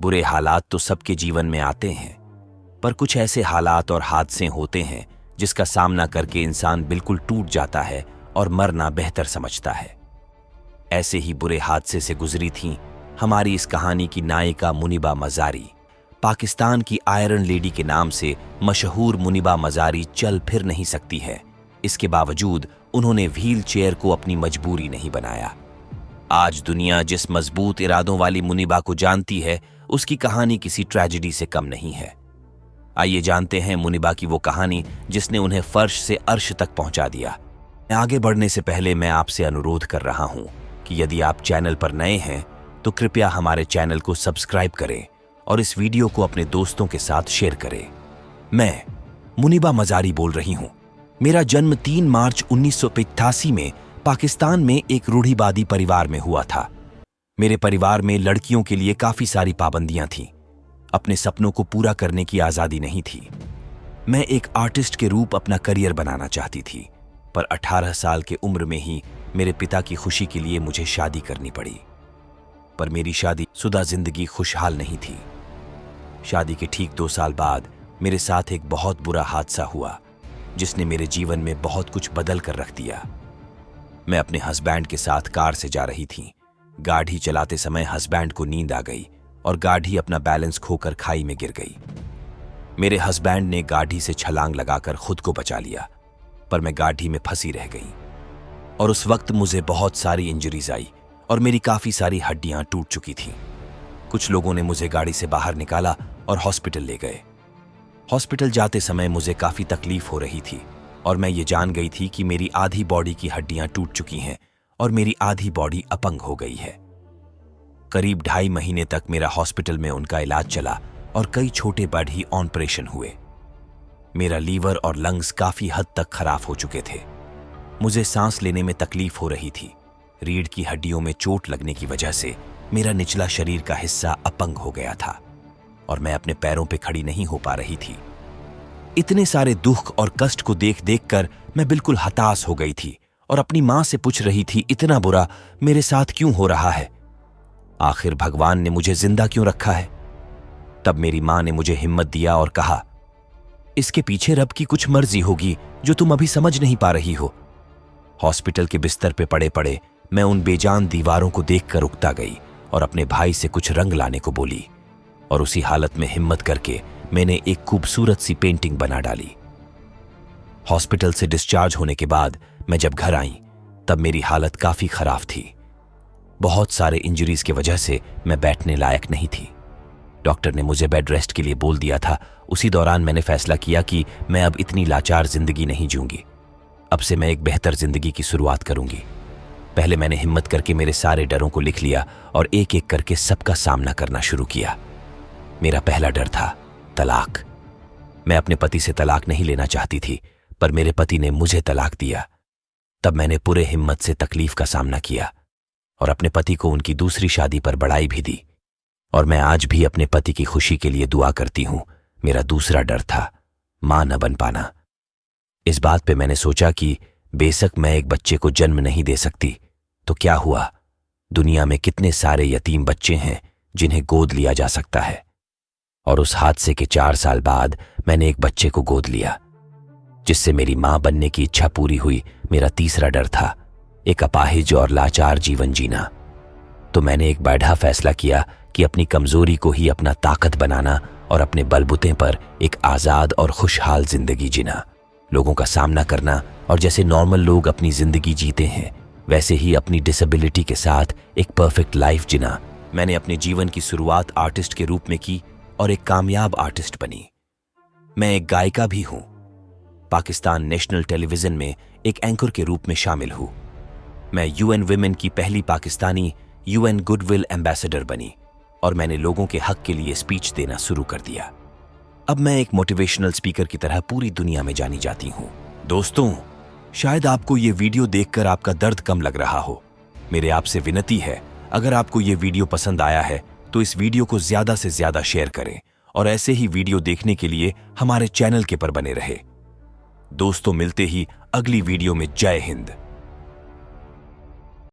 बुरे हालात तो सबके जीवन में आते हैं, पर कुछ ऐसे हालात और हादसे होते हैं जिसका सामना करके इंसान बिल्कुल टूट जाता है और मरना बेहतर समझता है। ऐसे ही बुरे हादसे से गुजरी थी हमारी इस कहानी की नायिका मुनीबा मज़ारी। पाकिस्तान की आयरन लेडी के नाम से मशहूर मुनीबा मज़ारी चल फिर नहीं सकती है। इसके बावजूद उन्होंने व्हील चेयर को अपनी मजबूरी नहीं बनाया। आज दुनिया जिस मजबूत इरादों वाली मुनीबा को जानती है, उसकी कहानी किसी ट्रेजेडी से कम नहीं है। आइए जानते हैं मुनीबा की वो कहानी जिसने उन्हें फर्श से अर्श तक पहुंचा दिया। आगे बढ़ने से पहले मैं आपसे अनुरोध कर रहा हूं कि यदि आप चैनल पर नए हैं तो कृपया हमारे चैनल को सब्सक्राइब करें और इस वीडियो को अपने दोस्तों के साथ शेयर करें। मैं मुनीबा मज़ारी बोल रही हूं। मेरा जन्म 3 मार्च 1985 में पाकिस्तान में एक रूढ़िवादी परिवार में हुआ था। मेरे परिवार में लड़कियों के लिए काफी सारी पाबंदियां थीं। अपने सपनों को पूरा करने की आजादी नहीं थी। मैं एक आर्टिस्ट के रूप अपना करियर बनाना चाहती थी, पर 18 साल के उम्र में ही मेरे पिता की खुशी के लिए मुझे शादी करनी पड़ी। पर मेरी शादीशुदा जिंदगी खुशहाल नहीं थी। शादी के ठीक 2 साल बाद मेरे साथ एक बहुत बुरा हादसा हुआ जिसने मेरे जीवन में बहुत कुछ बदल कर रख दिया। मैं अपने हस्बैंड के साथ कार से जा रही थी। गाड़ी चलाते समय हस्बैंड को नींद आ गई और गाड़ी अपना बैलेंस खोकर खाई में गिर गई। मेरे हस्बैंड ने गाड़ी से छलांग लगाकर खुद को बचा लिया, पर मैं गाड़ी में फंसी रह गई और उस वक्त मुझे बहुत सारी इंजरीज आई और मेरी काफी सारी हड्डियां टूट चुकी थीं। कुछ लोगों ने मुझे गाड़ी से बाहर निकाला और हॉस्पिटल ले गए। हॉस्पिटल जाते समय मुझे काफी तकलीफ हो रही थी और मैं ये जान गई थी कि मेरी आधी बॉडी की हड्डियां टूट चुकी हैं और मेरी आधी बॉडी अपंग हो गई है। करीब 2.5 महीने तक मेरा हॉस्पिटल में उनका इलाज चला और कई छोटे बड़े ऑपरेशन हुए। मेरा लीवर और लंग्स काफी हद तक खराब हो चुके थे। मुझे सांस लेने में तकलीफ हो रही थी। रीढ़ की हड्डियों में चोट लगने की वजह से मेरा निचला शरीर का हिस्सा अपंग हो गया था और मैं अपने पैरों पे खड़ी नहीं हो पा रही थी। इतने सारे दुख और कष्ट को देख देख कर मैं बिल्कुल हताश हो गई थी और अपनी मां से पूछ रही थी, इतना बुरा मेरे साथ क्यों हो रहा है? आखिर भगवान ने मुझे जिंदा क्यों रखा है? तब मेरी मां ने मुझे हिम्मत दिया और कहा, इसके पीछे रब की कुछ मर्जी होगी जो तुम अभी समझ नहीं पा रही हो। हॉस्पिटल के बिस्तर पे पड़े पड़े मैं उन बेजान दीवारों को देखकर उकता गई और अपने भाई से कुछ रंग लाने को बोली और उसी हालत में हिम्मत करके मैंने एक खूबसूरत सी पेंटिंग बना डाली। हॉस्पिटल से डिस्चार्ज होने के बाद मैं जब घर आई तब मेरी हालत काफी खराब थी। बहुत सारे इंजरीज की वजह से मैं बैठने लायक नहीं थी। डॉक्टर ने मुझे बेड रेस्ट के लिए बोल दिया था। उसी दौरान मैंने फैसला किया कि मैं अब इतनी लाचार जिंदगी नहीं जीऊंगी। अब से मैं एक बेहतर जिंदगी की शुरुआत करूंगी। पहले मैंने हिम्मत करके मेरे सारे डरों को लिख लिया और एक एक करके सबका सामना करना शुरू किया। मेरा पहला डर था तलाक। मैं अपने पति से तलाक नहीं लेना चाहती थी, पर मेरे पति ने मुझे तलाक दिया। तब मैंने पूरे हिम्मत से तकलीफ का सामना किया और अपने पति को उनकी दूसरी शादी पर बढ़ाई भी दी और मैं आज भी अपने पति की खुशी के लिए दुआ करती हूं। मेरा दूसरा डर था मां न बन पाना। इस बात पे मैंने सोचा कि बेशक मैं एक बच्चे को जन्म नहीं दे सकती तो क्या हुआ, दुनिया में कितने सारे यतीम बच्चे हैं जिन्हें गोद लिया जा सकता है। और उस हादसे के 4 साल बाद मैंने एक बच्चे को गोद लिया जिससे मेरी मां बनने की इच्छा पूरी हुई। मेरा तीसरा डर था एक अपाहिज और लाचार जीवन जीना। तो मैंने एक बैठा फैसला किया कि अपनी कमजोरी को ही अपना ताकत बनाना और अपने बलबूते पर एक आजाद और खुशहाल जिंदगी जीना, लोगों का सामना करना और जैसे नॉर्मल लोग अपनी जिंदगी जीते हैं वैसे ही अपनी डिसेबिलिटी के साथ एक परफेक्ट लाइफ जीना। मैंने अपने जीवन की शुरुआत आर्टिस्ट के रूप में की और एक कामयाब आर्टिस्ट बनी। मैं एक गायिका भी हूं। पाकिस्तान नेशनल टेलीविजन में एक एंकर के रूप में शामिल हूं। मैं यूएन विमेन की पहली पाकिस्तानी यूएन गुडविल एम्बेसडर बनी और मैंने लोगों के हक के लिए स्पीच देना शुरू कर दिया। अब मैं एक मोटिवेशनल स्पीकर की तरह पूरी दुनिया में जानी जाती हूं। दोस्तों, शायद आपको ये वीडियो देखकर आपका दर्द कम लग रहा हो। मेरे आपसे विनती है, अगर आपको ये वीडियो पसंद आया है तो इस वीडियो को ज्यादा से ज्यादा शेयर करें और ऐसे ही वीडियो देखने के लिए हमारे चैनल के पर बने रहे। दोस्तों, मिलते ही अगली वीडियो में। जय हिंद।